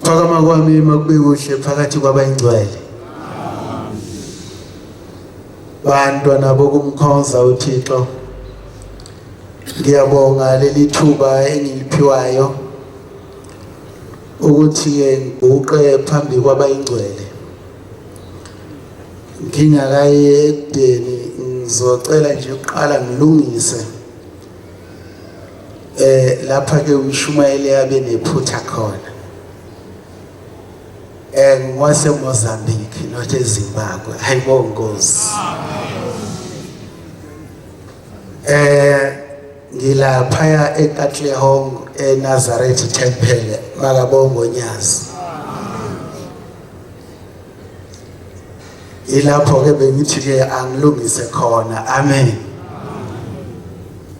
Ukuphakama kwami makube kuhle phakathi kwabayingcwele. Bantwana bokumkhonza uThixo. Ngiyabonga leli thuba engiliphiwayo ukuthi ngibuqe phambi kwabayingcwele. Ngingakayi ekudeni ngizocela nje uqala ngilungise lapha ke uMshumayeli yabe nephutha khona. Ngwase Mozambique not eZimbabwe. Ayibonge Nkosi. Ngilapha eKatlehong eNazareth Temple makabongo Nyazi. Ilapho ke bengithi ke angilungise khona. Amen.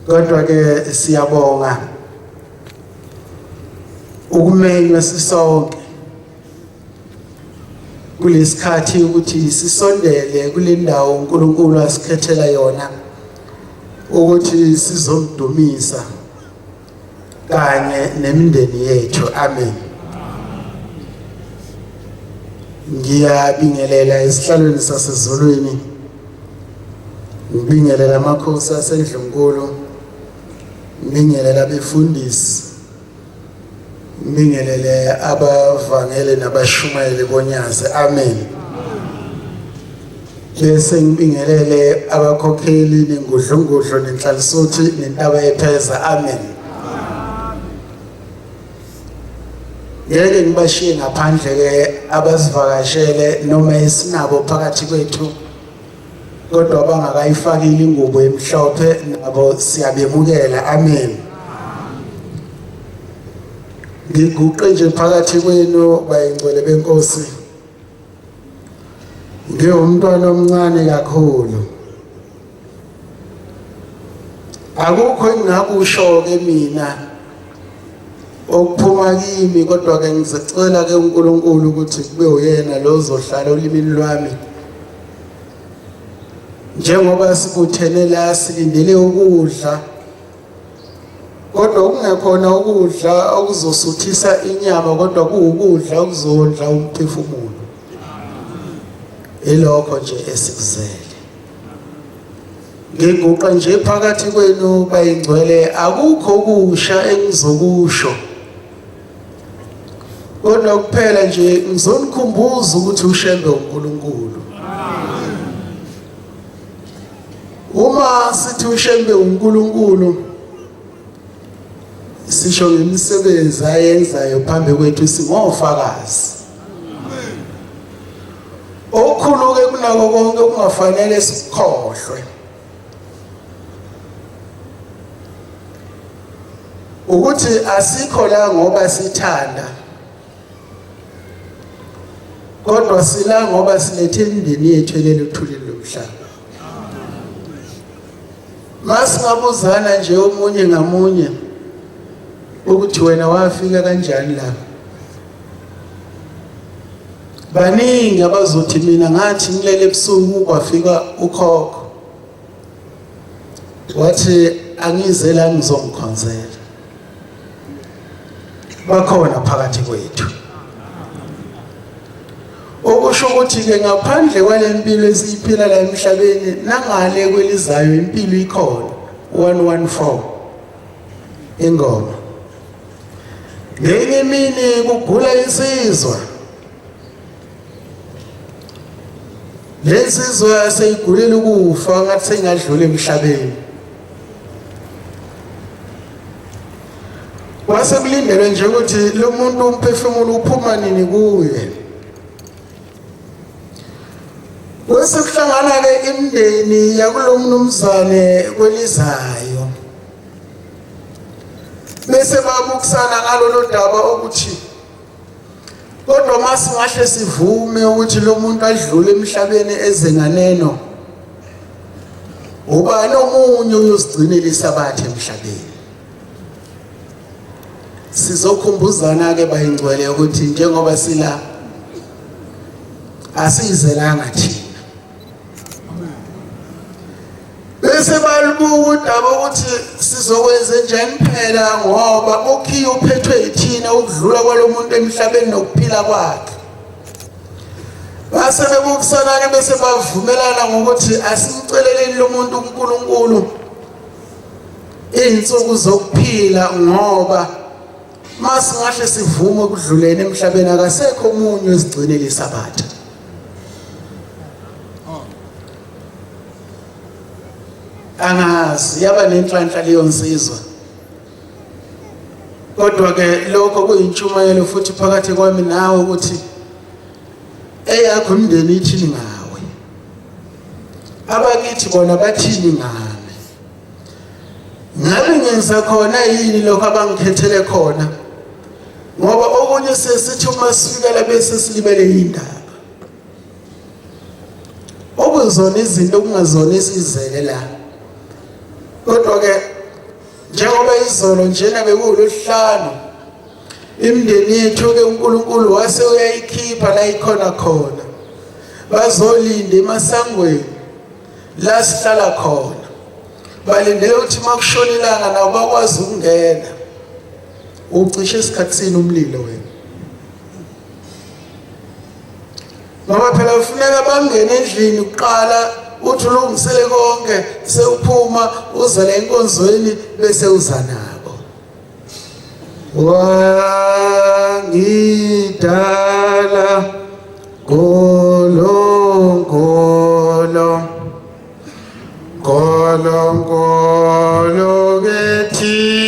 Kodwa ke siyabonga ukumenywa sisonke kulesikhathi ukuthi sisondele kule ndawo uNkulunkulu asikhethela yona ukuthi sizomdumisa kanye nemindeni yethu. Amen. Ngiyabingelela esihlalweni sasezulwini. Ngibingelela amakhosi aseNdlunkulu. Ngibingelela abefundisi. Ngibingelele abavangele nabashumayeli bonyazi. Amen. Bese ngibingelele abakhokheli nengudlungudlo nenhlalisothi nentaba epheza. Amen. Ngeke ngibashiye ngaphandle ke abasivakashele noma esinabo phakathi kwethu kodwa bangakayifakile ingubo emhlophe nabo siyabemukela. Amen. Ngiguqe nje phakathi kwenu bayingcwele benkosi. Ngiyumntwana omncane kakhulu. Akukho engingakusho ke mina okuphuma kimi kodwa ke ngizicela ke uNkulunkulu ukuthi kube uyena lo ozohlala olimini lwami. Njengoba sikuthene la silindele ukudla kodwa kungekhona ukudla okuzosuthisa inyama kodwa kuwukudla okuzondla umphefumulo. Elokho nje esikuzele. Ngiguqa nje phakathi kwenu bayingcwele akukho kusha engizokusho. Kodwa kuphela nje ngizonikhumbuza ukuthi ushembe uNkulunkulu. Uma sithi ushembe uNkulunkulu sisho ngemisebenzi ayenzayo phambi kwethu singofakazi. Okhuluke kunako konke kungafanele sikhohlwe. Ukuthi asikho la ngoba sithanda. Kodwa sila ngoba silethe indeni yethu elelithulile lomhlaba. Masingabuzana nje omunye ngamunye ukuthi wena wafika kanjani la. Baningi abazothi mina ngathi ngilele ebusuku kwafika ukhokho. Wathi angize la ngizomkhonzela. Bakhona phakathi kwethu. Okusho ukuthi ke ngaphandle kwalempilo esiyiphila la emhlabeni nangale kwelizayo impilo ikhona. 114 ingoma. Ngenye imini kugula insizwa. Lesizwe seyigulela ukufa ngathi sengadlula emhlabeni. Wase kulindelwe nje ukuthi lo muntu umphefumulo uphuma nini kuye. Wase kuhlangana ke imndeni yakulo mnumzane kwelizayo. Bese babukusana ngalolu daba ukuthi kodwa masingahle sivume ukuthi lo muntu adlule emhlabeni ezenganeno. Ubani omunye uyosigcinela isabathe emhlabeni. Sizokhumbuzana ke bayingcwele ukuthi njengoba sila asizelanga thina. bese balubuka udaba ukuthi sizokwenza njani phela ngoba ukhiya uphethwe yithina ukudlula kwalomuntu emhlabeni nokuphila kwakhe. Base bebukisana ke bese bavumelana ngokuthi asimceleleni lo muntu uNkulunkulu insuku zokuphila ngoba masingahle sivume ukudluleni emhlabeni akasekho umunye osigcinele isabatha. Angazi yaba nenhlanhla leyo nsizwa. Kodwa ke lokho kuyintshumayelo futhi phakathi kwami nawe ukuthi eyakho umndeni ithini ngawe. Abakithi bona bathini ngami. Ngabe ngenza khona yini lokho abangikhethele khona? Ngoba okunye sesithi uma sifikela bese silibele indaba. Okuzona izinto okungazona isizele la. Kodwa ke njengoba izolo njena bekuLwesihlanu imndeni yethu ke uNkulunkulu wase uyayikhipha la ikhona khona. Bazolinda emasangweni la sihlala khona. Balindele ukuthi makushona ilanga nabo bakwazi ukungena. Ucishe esikhatsini umlilo wena. Ngoba phela ufuneka bangene endlini uqala uthi ulungisele konke sewuphuma uza la enkonzweni bese uza nabo. Wangidala golongolo golongolo kethi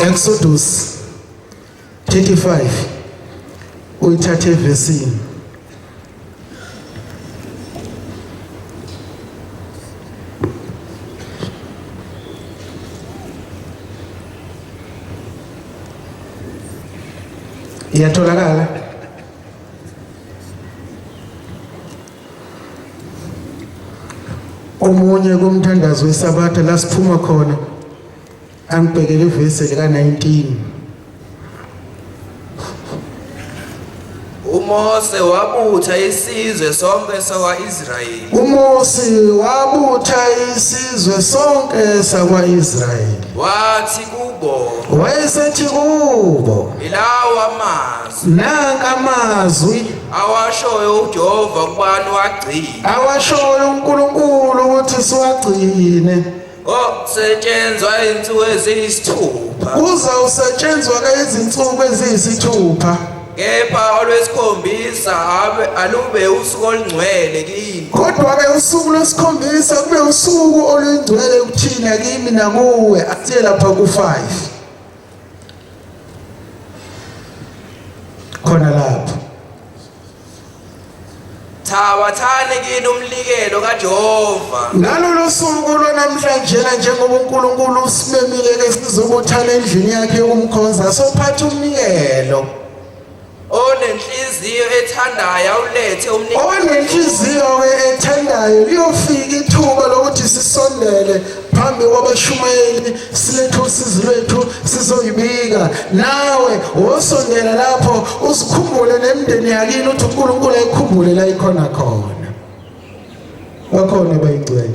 Exodus 35 uyithathe evesini iyatholakala omunye kumthandazo wesabatha la siphuma khona angibhekele ivesi lika 19 uMose wabutha isizwe sonke sakwa-Israyeli. uMose wabutha isizwe sonke sakwa-Israyeli Wathi kubo, wayesethi kubo ilawa amazwi nanka amazwi awashoyo uJehova kubani wagcina. awashoyo uNkulunkulu ukuthi siwagcine Setshenzwa insuku eziyisithupha. kuzawusetshenzwa ke izinsuku eziyisithupha Kepha olwesikhombisa alube usuku olungcwele kini. kodwa ke usuku lwesikhombisa kube usuku olungcwele kuthina kimi nakuwe athe lapha ku5 khona lapho Thabathani kini umlikelo kaJehova. ngalolu suku lwanamhlanje njengoba uNkulunkulu usimemile ke sizobuthana endlini yakhe yokumkhonza sophatha umnikelo Onenhliziyo ethandayo awulethe umnikelo. onenhliziyo ke ethandayo liyofika ithuba lokuthi sisondele phambi kwabashumayeli silethe usizi lwethu sizoyibika nawe wosondela lapho usikhumbule nemndeni yakini uthi uNkulunkulu ayikhumbule la ikhona khona bakhona bayingcwele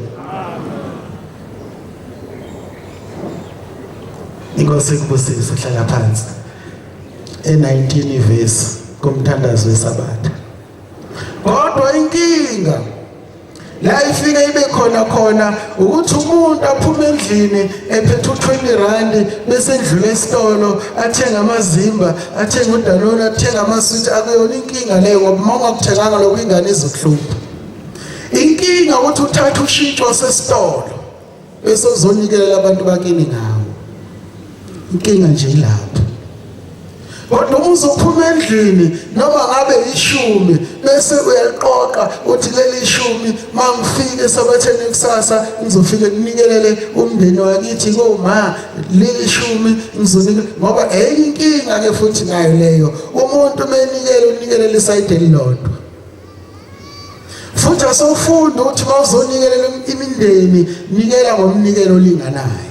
inkosi kubusisa hlala phansi e19 verse kumthandazo wesabatha kodwa inkinga la ifike ibe khona ukuthi umuntu aphuma endlini ephethe u20 rand bese edlula esitolo athenga amazimba athenga udanona athenga amaswiti akuyona inkinga leyo ngoba uma ungakuthenganga lokho ingane izokuhlupha inkinga ukuthi uthatha ushintsho sesitolo bese uzonikela abantu bakini ngawo inkinga nje ilapho kodwa uzophuma endlini noma ngabe 10 bese uyaqoqa uthi leli 10 mangifike sabatheni kusasa ngizofike nginikelele umndeni wakithi koma leli 10 ngizonika ngoba inkinga ke futhi nayo leyo umuntu menikele unikelele isayide elilodwa futhi asofunda ukuthi mawuzonikela imindeni nikela ngomnikelo olinganayo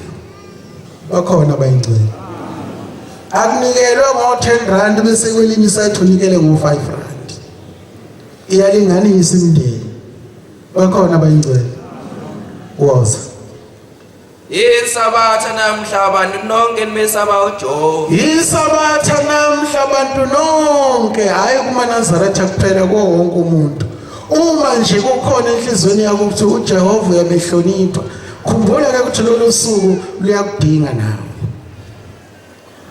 bakhona bayingcwele akunikelwe ngo10 rand bese kwelinye isayithe unikele ngo5 rand iyalinganisa imindeni bakhona bayingcwele woza Isabatha namhla abantu nonke nimesaba uJehova. isabatha namhla abantu nonke hayi kumaNazaretha kuphela ko wonke umuntu uma nje kukhona enhlizweni yakho ukuthi uJehova uyamehlonipha khumbula ke ukuthi lolu suku luyakudinga nawe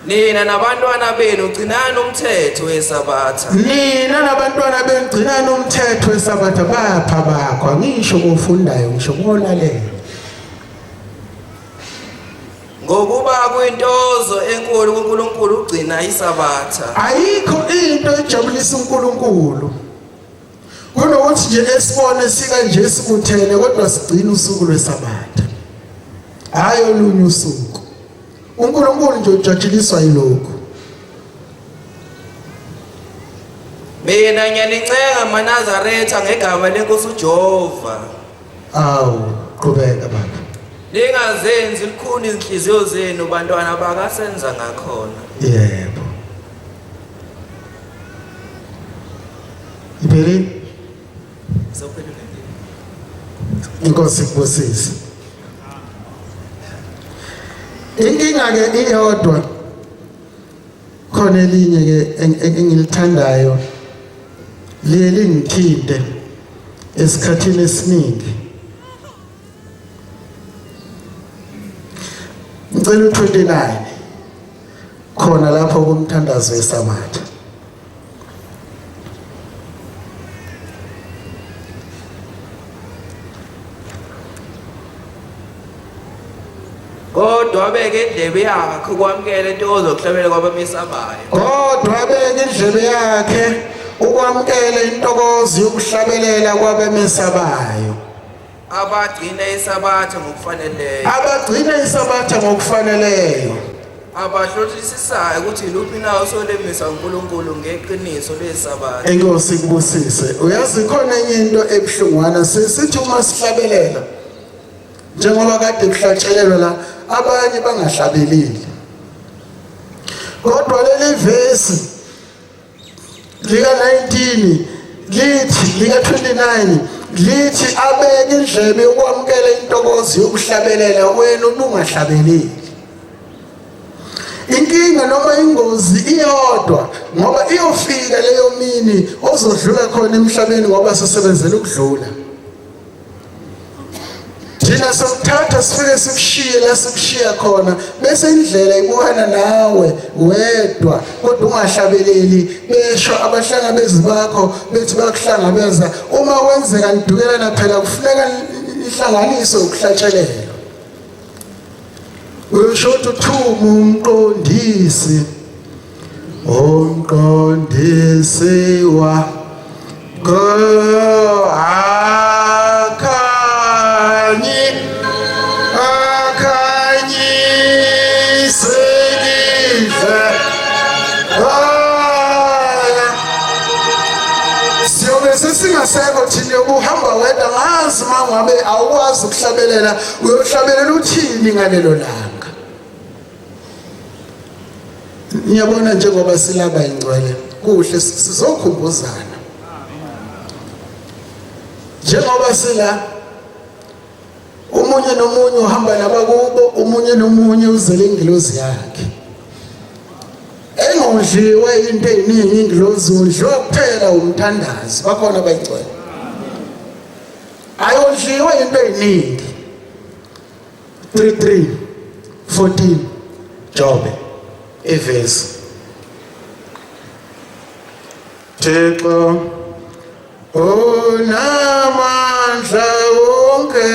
Nina nabantwana benu gcinani umthetho wesabatha. nina nabantwana benu gcinani umthetho wesabatha bapha bakho angisho kufundayo ngisho kuolalela Ngokuba kuyintozo enkulu kuNkulunkulu ugcina isabatha. ayikho into ejabulisa uNkulunkulu kunokuthi nje esibone sika nje sikuthele kodwa sigcina usuku lwesabatha hayi olunye usuku uNkulunkulu nje ujatshiliswa yilokho Mina ngiyanincenga maNazaretha ngegama lenkosi uJehova. awu qhubeka baba Lingazenzi likhuni izinhliziyo zenu bantwana bakasenza ngakhona. yebo ibeli inkosi kubusisa inkinga ke iyodwa khona elinye ke engilithandayo lingithinte esikhathini esiningi ngicela u29 khona lapho kumthandazo wesabatha Kodwa abeke indlebe yakhe ukwamukela intokozo yokuhlabela kwabamesabayo. kodwa abeke indlebe yakhe ukwamukela intokozo yokuhlabelela kwabamesabayo. Abagcina isabatha ngokufaneleyo. Abagcina isabatha ngokufaneleyo. Abahlolisisisayo ukuthi iluphi na usolemisa uNkulunkulu ngeqiniso lesabatha. Enkosi kubusise. Uyazi khona enye into ebuhlungwana sithi uma sihlabelela njengoba kade kuhlatshelelwa la abanye bangahlabeleli. Kodwa leli verse lika 19 lithi lika 29 lithi abeke indlebe yokwamukela intokozo yokuhlabelela wena ubungahlabeleli. Inkinga noma ingozi iyodwa ngoba iyofika leyo mini ozodlula khona emhlabeni ngoba sesebenzela ukudlula. Thina sokuthatha sifike sikushiye la sikushiya khona bese indlela ibuhana nawe wedwa kodwa ungahlabeleli besho abahlangabezi bakho bethi bakuhlangabeza uma wenzeka nidukelana phela kufuneka ihlanganiso ukuhlatshelela. Usho uthuma umqondisi wa singaseko thina ukuhamba wedwa ngazi mangabe awukwazi ukuhlabelela uyohlabelela uthini ngalelo langa. Ngiyabona njengoba silaba ingcwele kuhle sizokhumbuzana njengoba sila umunye nomunye uhamba nabakubo umunye nomunye uzele ingilozi yakhe. Engondliwe into eziningi ingilozi udliwa kuphela umthandazi bakhona bayingcwele. Ayondliwe into eziningi. 3:14 Jobe evesi. Thixo unamandla wonke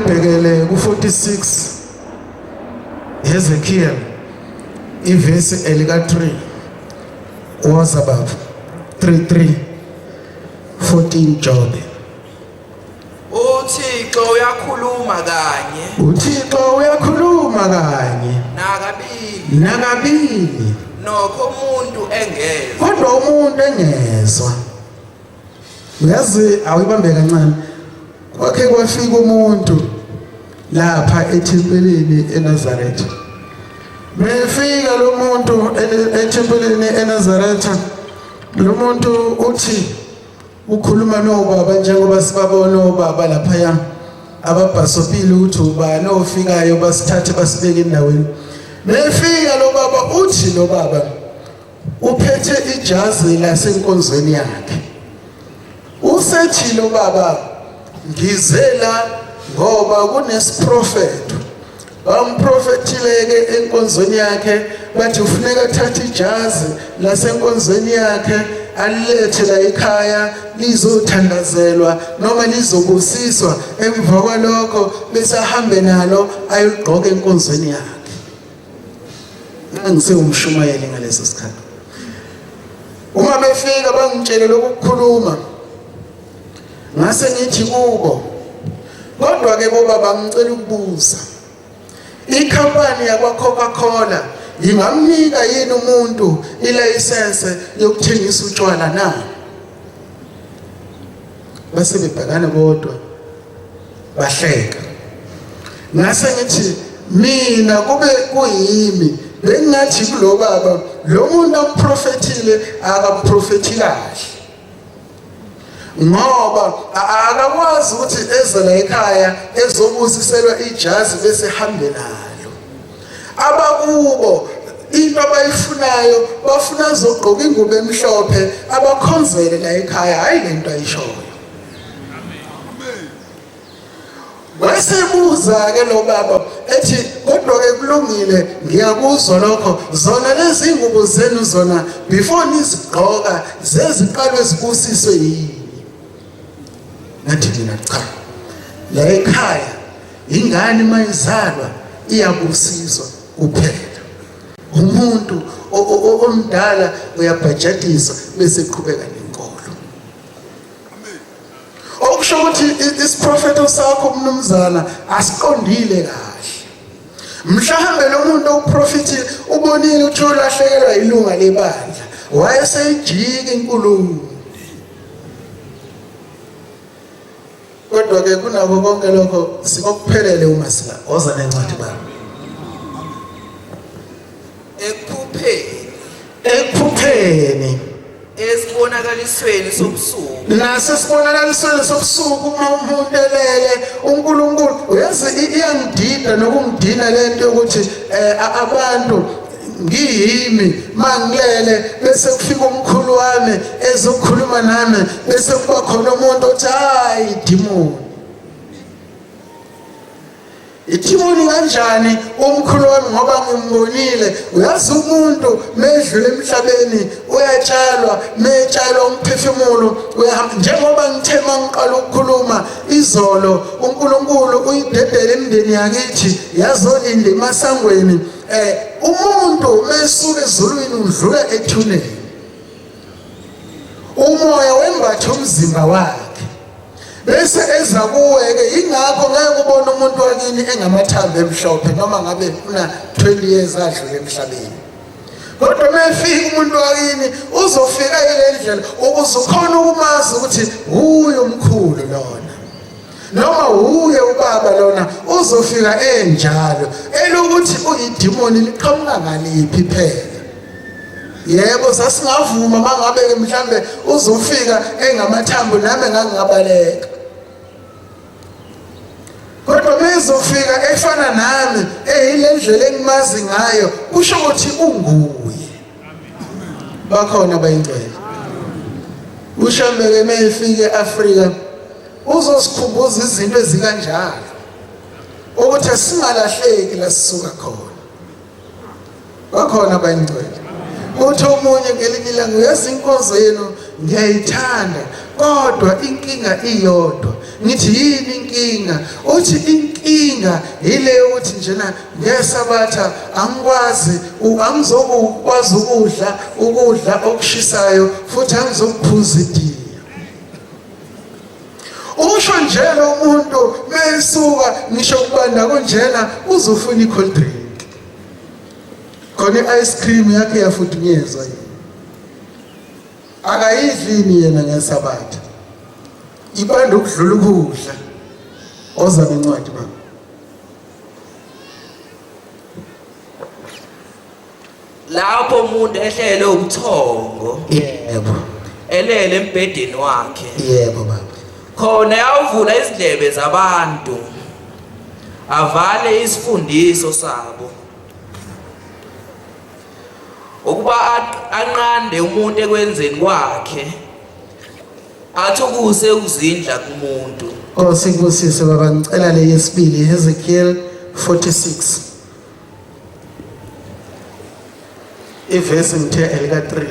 ngibhekele ku46 Hezekiah ivesi elika 3 was above 3:14 Jobe. Uthixo uyakhuluma kanye nakabili nokho umuntu engezwa kodwa umuntu engezwa. Uyazi awuyibambe kancane kwakhe kwafika umuntu lapha ethempelini eNazaretha. Mefika lo muntu ethempelini eNazaretha, lo muntu uthi ukhuluma nobaba njengoba sibabona obaba lapha yami ababhasopile ukuthi ubani ofikayo basithathe basibeke endaweni. Mefika lo baba uthi lo baba uphethe ijazi lasenkonzweni yakhe. Usethi lo baba ngizela ngoba kunesiprofeto bamprofethile-ke enkonzweni yakhe bathi ufuneka athathe ijazi lasenkonzweni yakhe alilethe la ekhaya lizothandazelwa noma lizobusiswa emva kwalokho bese ahambe nalo ayogqoka enkonzweni yakhe. Ngisewumshumayeli ngaleso sikhathi. Uma befika bangitshele lokukhuluma ngase ngithi kubo, kodwa ke bobaba ngicela ukubuza, ikhampani yakwa Coca-Cola ingamnika yini umuntu ilayisense yokuthengisa utshwala na? Base bebhekana bodwa bahleka. Ngase ngithi mina kube kuyimi bengathi kulo baba lo muntu amprofethile akaprofethi kahle, ngoba akakwazi ukuthi eze la ekhaya ezobusiselwa ijazi bese hambe nalo. Abakubo into abayifunayo bafuna uzogqoka ingubo emhlophe abakhonzele la ekhaya, hayi lento ayishoyo. Wasebuza ke lo baba ethi kodwa ke kulungile, ngiyakuzwa lokho, zona lezi ingubo zenu zona before nizigqoka zeziqalwe zibusiswe yini? Ngathi mina cha, la ekhaya ingane mayizalwa iyabusiswa kuphela. Umuntu omdala uyabhajatiswa bese qhubeka nenkolo. Okusho ukuthi isiprofeto sakho mnumzana asiqondile kahle. Mhlawumbe lo muntu oprofethi ubonile ukuthi ulahlekelwa ilunga lebandla, wayesejika inkulumo. Kodwa ke kunabo konke lokho sikuphelele uma sila oza nencwadi baba. Ekuphupheni esibonakalisweni sobusuku, nasesibonakalisweni sobusuku uma umuntu elele uNkulunkulu uyazi iyangidida nokungidina lento yokuthi abantu ngiyimi mangilele bese kufika umkhulu wami ezokhuluma nami bese kuba khona umuntu othi hayi demon. Idimoni kanjani umkhulu wami ngoba ngimbonile? Uyazi umuntu medlule emhlabeni uyatshalwa, metshalwa umphefumulo uyahamba. Njengoba ngithema ngiqala ukukhuluma izolo, uNkulunkulu uyidedele imindeni yakithi yazolinda emasangweni. Umuntu mesuka ezulwini udlula ethuneni, umoya wembatha umzimba wakhe bese eza kuwe-ke. Ingakho ngeke ubone umuntu wakini engamathambo emhlophe noma ngabe una 20 years adlule emhlabeni. Kodwa mefika umuntu wakini uzofika elendlela ukuze ukhona ukumazi ukuthi huyo umkhulu lona noma huye ubaba lona, uzofika enjalo elokuthi uyidimoni liqhamuka ngaliphi phela. Yebo sasingavuma mangabe ke mhlambe uzofika engamathambo nami ngangabaleka, kodwa mezofika efana nami eyilendlela engimazi ngayo kusho ukuthi unguye. Bakhona bayingcwele. Ushambeke mefike eAfrika uzosikhumbuza izinto ezikanjalo ukuthi singalahleki la sisuka khona. Bakhona bayingcwele. Uthi omunye ngelinye ilanga uyazi inkonzo yenu ngiyayithanda kodwa inkinga iyodwa. Ngithi yini inkinga? Uthi inkinga ile ukuthi njena ngesabatha angikwazi angizokwazi ukudla okushisayo futhi angizokuphuza itiye. Usho njalo umuntu mesuka ngisho kubanda kunjena uzofuna i-cold drink. Khona ice cream yakhe yafudunyezwa yini. Akayidlini yena ngesabatha. Ibanda ukudlula ukudla. Oza nencwadi baba. lapho umuntu ehlele ubuthongo, Yebo. elele embhedeni wakhe, Yebo baba. khona yawuvula izindlebe zabantu, avale isifundiso sabo, ukuba anqande umuntu ekwenzeni kwakhe, athukuse ukuzindla kumuntu. Sikubusise baba, ngicela le yesibili Ezekiel 46 ivesi ngithe elika 3.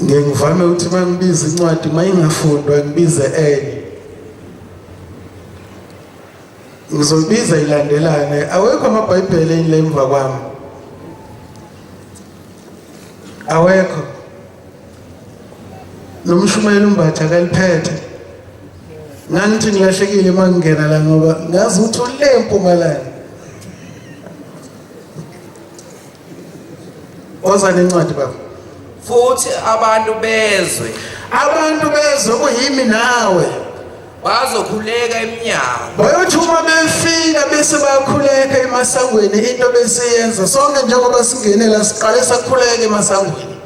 Ngivame ukuthi mangibiza incwadi mayingafundwa ngibize enye. Ngizobiza ilandelane. Awekho amabhayibheli enlemva kwami. Awekho. Nomshumayeli umbatha akaliphethe. Ngangithi ngilahlekile mangingena la ngoba ngazi ukuthi ulempumalanga. Oza nencwadi baba. Futhi abantu bezwe kuyimi nawe bazokhuleka eminyango. Bayothi uma befika bese bayakhuleka emasangweni into besiyenza sonke njengoba singene la siqale sakhuleka emasangweni.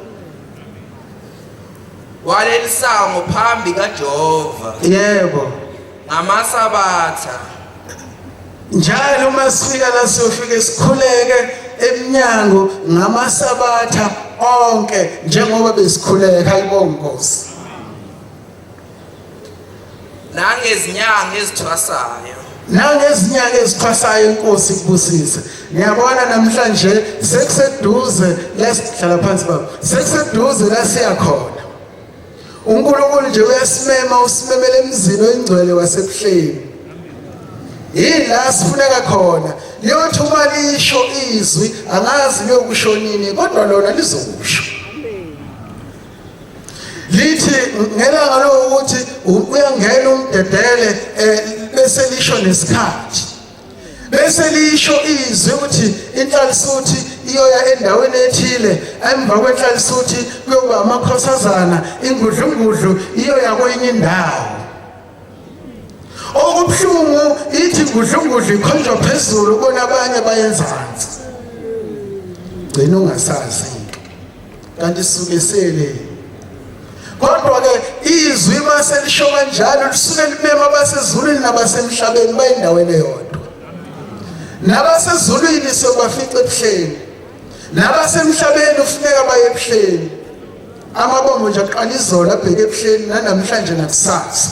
Walelisango phambi kaJehova. Yebo. Ngamasabatha. Njalo uma sifika la siyofika sikhuleke eminyango ngamasabatha onke njengoba besikhuleka ayibonge Nkosi. Nangezinyanga ezithwasayo. Nangezinyanga ezithwasayo Inkosi kubusise. Ngiyabona namhlanje sekuseduze lesihlala phansi baba. Sekuseduze la siya khona. uNkulunkulu nje uyasimema usimemele emzini oyingcwele wasebuhleni. Yila sifuneka khona. Liyothi uma lisho izwi angazi liyokushonini kodwa lona lizokusho. Lithi ngelanga lokuthi uyangena umdedele bese lisho nesikhathi. Bese lisho izwi ukuthi inhlanhlisuthi iyoya endaweni ethile emva kwenhlanhlisuthi kuyoba amakhosazana ingudlungudlu iyoya kwenye indawo. Okubuhlungu ithi ingudlungudlu ikhonjwa phezulu bona abanye bayenzansi. Gcina ungasazi kanti suke sele. Kodwa ke izwi mase lisho kanjalo lisuke limema abasezulwini nabasemhlabeni bayindaweni eyodwa. Nabasezulwini sobafica ebuhleni. Nabasemhlabeni ufuneka baye ebuhleni. Amabombo nje aqala izolo abheke ebuhleni namhlanje nakusasa.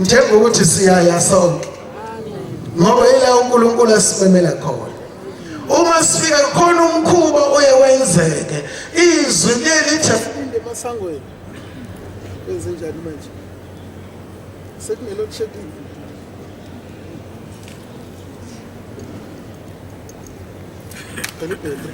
Ngithemba ukuthi siyaya sonke. Ngoba yila uNkulunkulu asimemela khona. Uma sifika khona umkhuba oye wenzeke. Izwi lelithi aphinde emasangweni. Wenze njani manje? Sekunelo shedding. Pedro.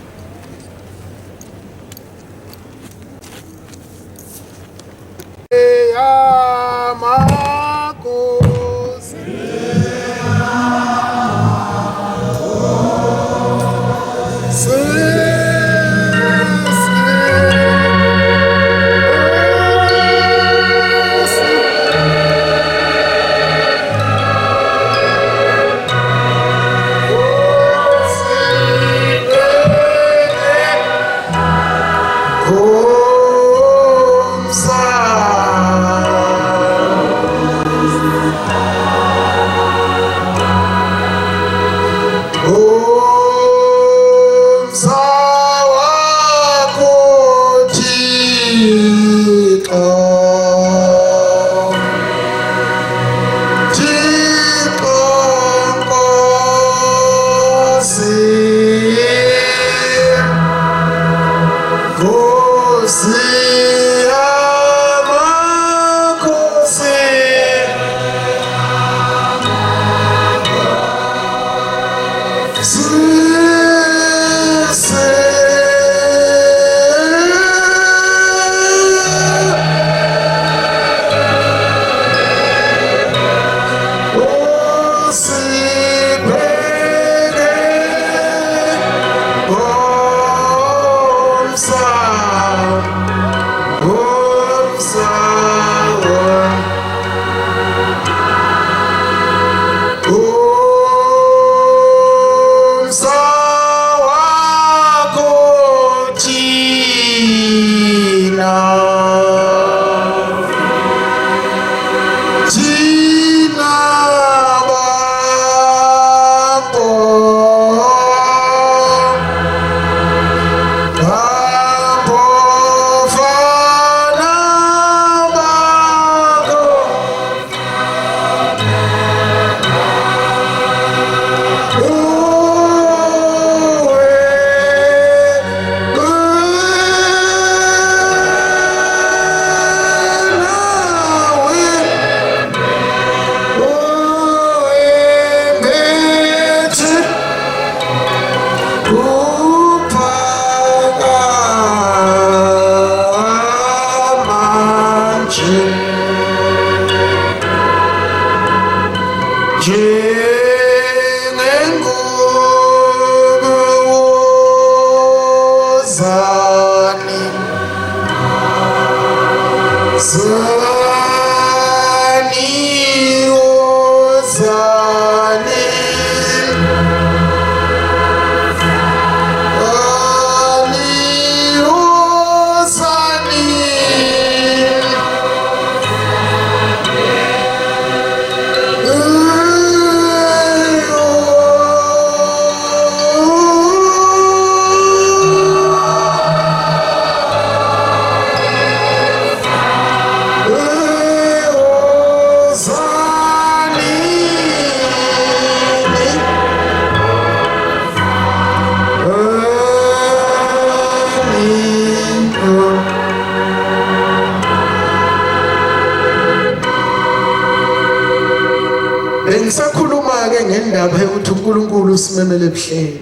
ngendaba yokuthi uNkulunkulu usimemele ebuhleni.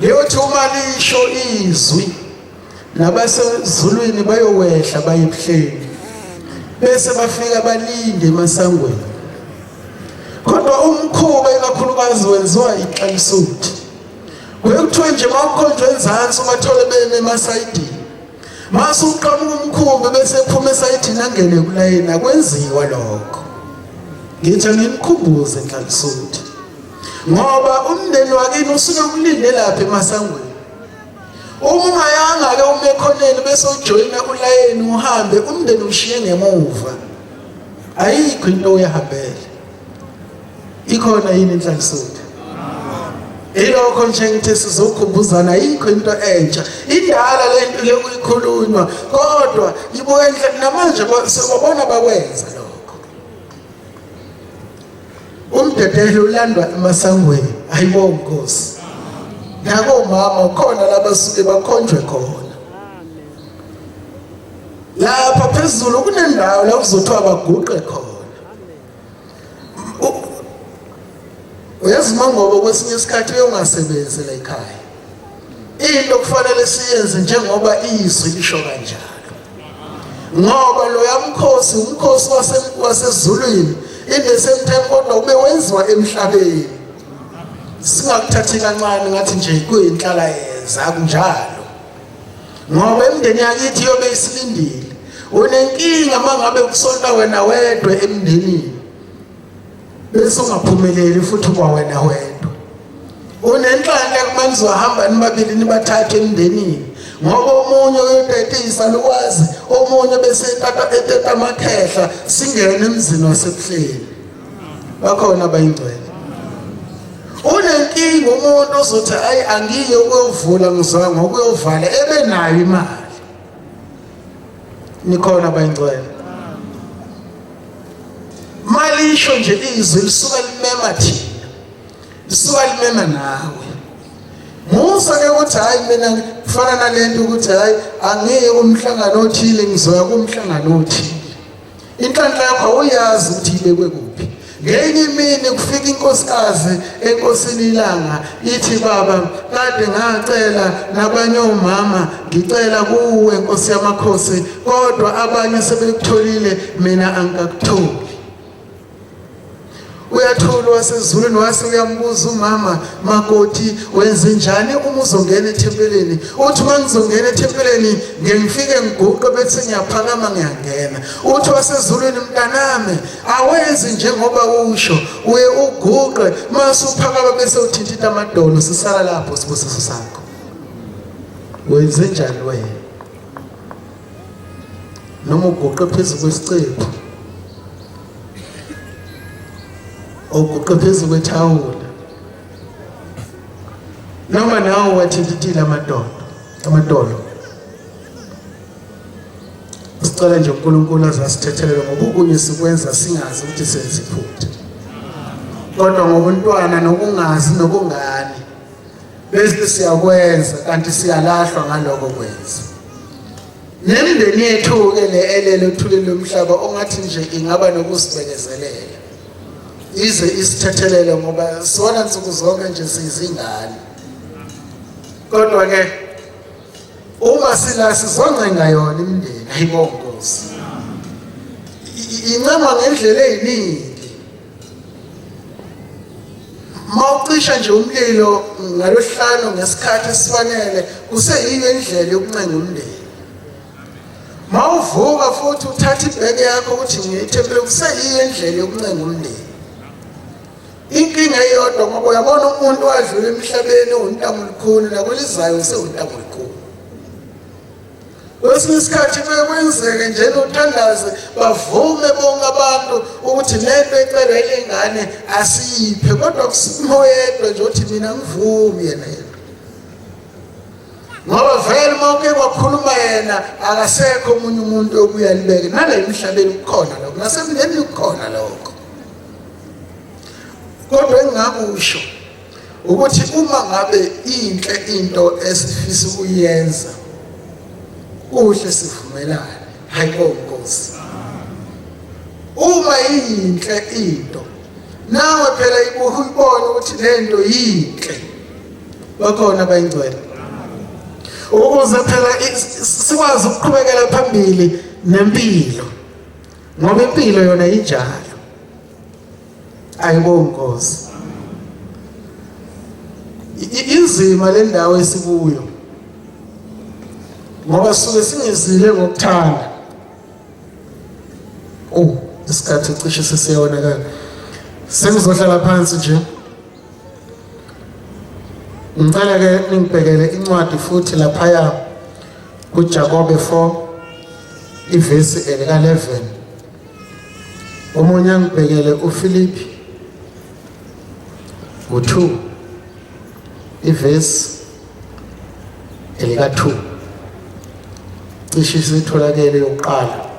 Leyothi uma lisho izwi nabasezulwini bayowehla baye ebuhleni bese bafika balinde emasangweni. Kodwa umkhuba ikakhulukazi wenziwa iqalisuthi. Kuyekuthiwa nje mawukhonjwe enzansi ubathole beme emasayidini. Mase uqhamuka umkhumbi bese ephuma esayidini angene kulayini akwenziwa lokho. Ngithi nginikhumbuze iqalisuthi. Ngoba umndeni wakini usuke ulinde lapha emasangweni. Uma ungayanga ke ume khoneni bese ujoyina kulayini uhambe umndeni ushiye ngemuva. Ayikho into oyahambele. Ikhona yini inhlanhluzo? Ilokho nje ngithi sizokhumbuzana ayikho into entsha. Indala lento lekuyikhulunywa kodwa ibuye namanje sebabona bakwenza lokho. Umdedehlo ulandwa emasangweni ayibonga Nkosi. Nako mama khona labasuke bakhonjwe khona. Lapha phezulu kunendawo la uzothiwa baguqe khona. Uyazi mangoba kwesinye isikhathi uyongasebenzi la ekhaya. Into kufanele siyenze njengoba izwi lisho kanjalo. Ngoba lo yamkhosi umkhosi wasezulwini inesemtheni kodwa ube wenziwa emhlabeni. Singakuthathi kancane ngathi nje kuyinhlala yenza kunjalo. Ngoba emndeni yakithi yobe isilindile. Unenkinga mangabe kusonta wena wedwa emndenini. Bese ungaphumeleli futhi kwa wena wedwa. Unenhlanja kumanzi wahamba nibabili nibathathe emndenini. Ngoba omunye uyodetisa lukwazi, omunye bese etata amakhehla singene emzini wasebuhleni. Bakhona abayingcwele. Unenkinga umuntu uzothi ayi angiye ukuyovula ngizwa ngokuyovala ebe nayo imali. Nikhona abayingcwele. Malisho nje izwi lisuka limema thina. Lisuka limema nawe. Musa ke ukuthi hayi mina kufana nalento ukuthi hayi angiye kumhlangano othile ngizoya kumhlangano othile. Inhlanhla yakho awuyazi ukuthi ibekwe kuphi. Ngenye imini kufika inkosikazi enkosini ilanga ithi baba kade ngacela nabanye omama ngicela kuwe Nkosi yamakhosi kodwa abanye sebekutholile mina angikakutholi. Uyathola wasezulwini wase uyambuza umama makoti wenze njani uma uzongena ethempelini. Uthi mangizongena ethempelini ngifike ngiguqe bese ngiyaphakama ngiyangena. Uthi wasezulwini mntanami awenzi njengoba usho uye uguqe mase uphakama bese uthintita amadolo sisala lapho sibusiso sakho. Wenze njani wena? Noma uguqe phezulu kwesicephu oguqe phezulu kwethawula noma nawe wathintitile amadolo. Sicela nje uNkulunkulu azasithethelele ngoba ukunye sikwenza singazi ukuthi senze iphutha. Kodwa ngobuntwana nokungazi nokungani bese siyakwenza kanti siyalahlwa ngaloko kwenza. Nemndeni yethu ke le elele uthulile umhlaba ongathi nje ingaba nokusibekezelela. Ize isithethelele ngoba sona nsuku zonke nje sizingane. Kodwa ke uma sila sizoncenga yona imndeni ayibonga Nkosi. Incema ngendlela eziningi. Mawucisha nje umlilo ngalohlano ngesikhathi esifanele kuseyiyo indlela yokuncenga umndeni. Mawuvuka futhi uthatha ibheke yakho ukuthi ngiyithempele kuseyiyo indlela yokuncenga umndeni. Inkinga eyodwa ngoba uyabona umuntu wadlula emhlabeni uNtamu likhulu nakulizayo sewuNtamu likhulu. Kwesinye isikhathi bekwenzeke nje nothandaze bavume bonke abantu ukuthi lento ecelwe lengane asiyiphe kodwa kusimoyedwa nje uthi mina ngivumi yena. Ngoba vele mawuke kwakhuluma yena akasekho umunye umuntu obuya libeke nala emhlabeni kukhona lokho nasemndeni kukhona lokho. Kodwa engakusho ukuthi uma ngabe inhle into esifisa ukuyenza kuhle sivumelane hayi Nkosi. Uma inhle into nawe phela ibuka uyibone ukuthi lento yinhle bakhona bayingcwele ukuze phela sikwazi ukuqhubekela phambili nempilo ngoba impilo yona injalo ayibongi Nkosi inzima le ndawo esikuyo ngoba suke singezile ngokuthanda isikhathi cishe sesiyona sengizohlala phansi nje ngicela ke ningibhekele incwadi futhi laphaya kuJakobe 4 ivesi elika11 omunye ngibhekele uFilipi 2 ivesi elika2 cishe sitholakele yokuqala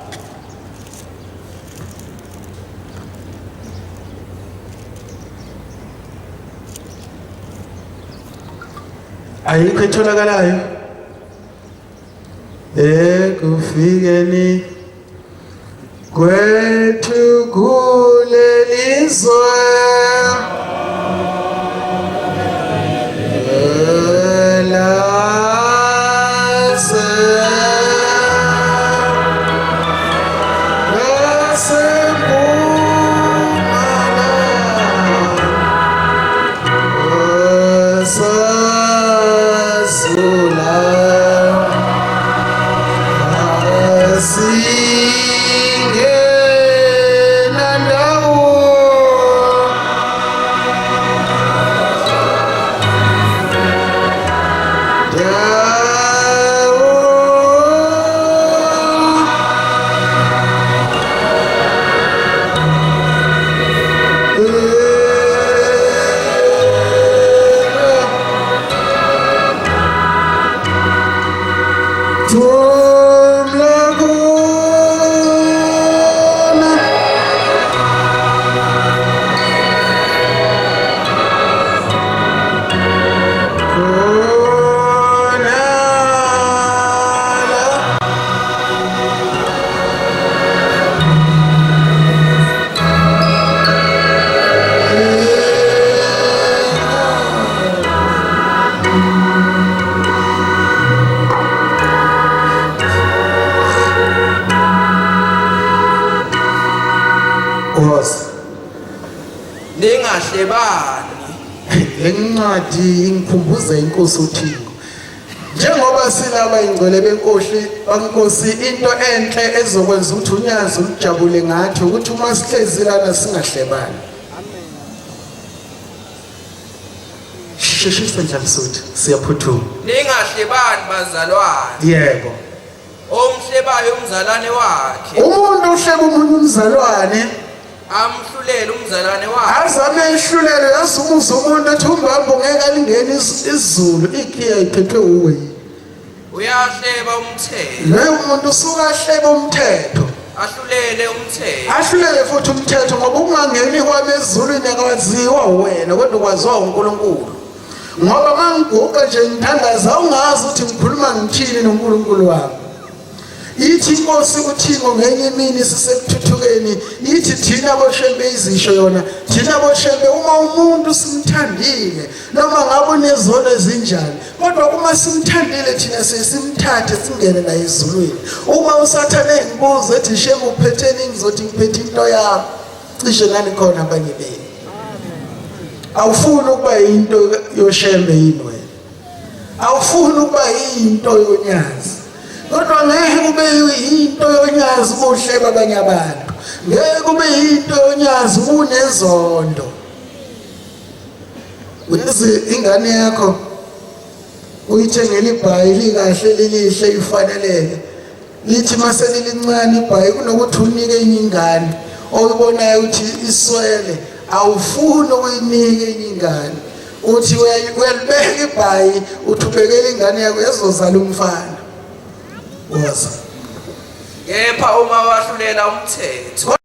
ayikho etholakalayo ekufikeni kwethu kulelizwe ningahlebani lencwadi ingikhumbuza inkosi uThixo njengoba silaba ingcwele benkosi bankosi into enhle ezokwenza ukuthi unyazi ujabule ngathi ukuthi uma sihlezi lana singahlebani sheshisa njalo sothi siyaphuthuma ningahlebani bazalwane yebo omhlebayo umzalwane wakhe umuntu uhleba umunye umzalwane amhlulele umzalwane wakhe azame ehlulele yasumuza umuntu ethi umbambo ngeke alingene izulu ikhiya iphethwe uwe uyahleba umthetho leyo umuntu usuka ahleba umthetho ahlulele futhi umthetho ngoba ungangeni kwami ezulwini akwaziwa wena kodwa kwaziwa uNkulunkulu ngoba mangiguqa nje ngithandaza ungazi ukuthi ngikhuluma ngithini noNkulunkulu wami ithi inkosi uThixo ngenye imini sisekuthuthukeni ithi thina boshembe izisho yona thina boshembe uma umuntu simthandile noma ngabe unezono ezinjani kodwa uma simthandile thina sesimthathe singene la ezulwini uma usathane ngibuza ethi shemu uphetheni ngizothi ngiphethe into yami cishe nani khona abanye benu awufuni ukuba into yoshembe yini wena awufuni ukuba into yonyazi kodwa ngeke kube yinto yonyazi uhleba abanye abantu ngeke kube yinto yonyazi unezondo uyazi ingane yakho uyithengele ibhayi likahle lilihle ifaneleke lithi mase lilincane ibhayi kunokuthi unike enye ingane oyibonayo ukuthi iswele awufuni ukuyinike enye ingane uthi uyalibeka ibhayi uthubekele ingane yakho yazozala umfana waza kepha uma wahlulela umthetho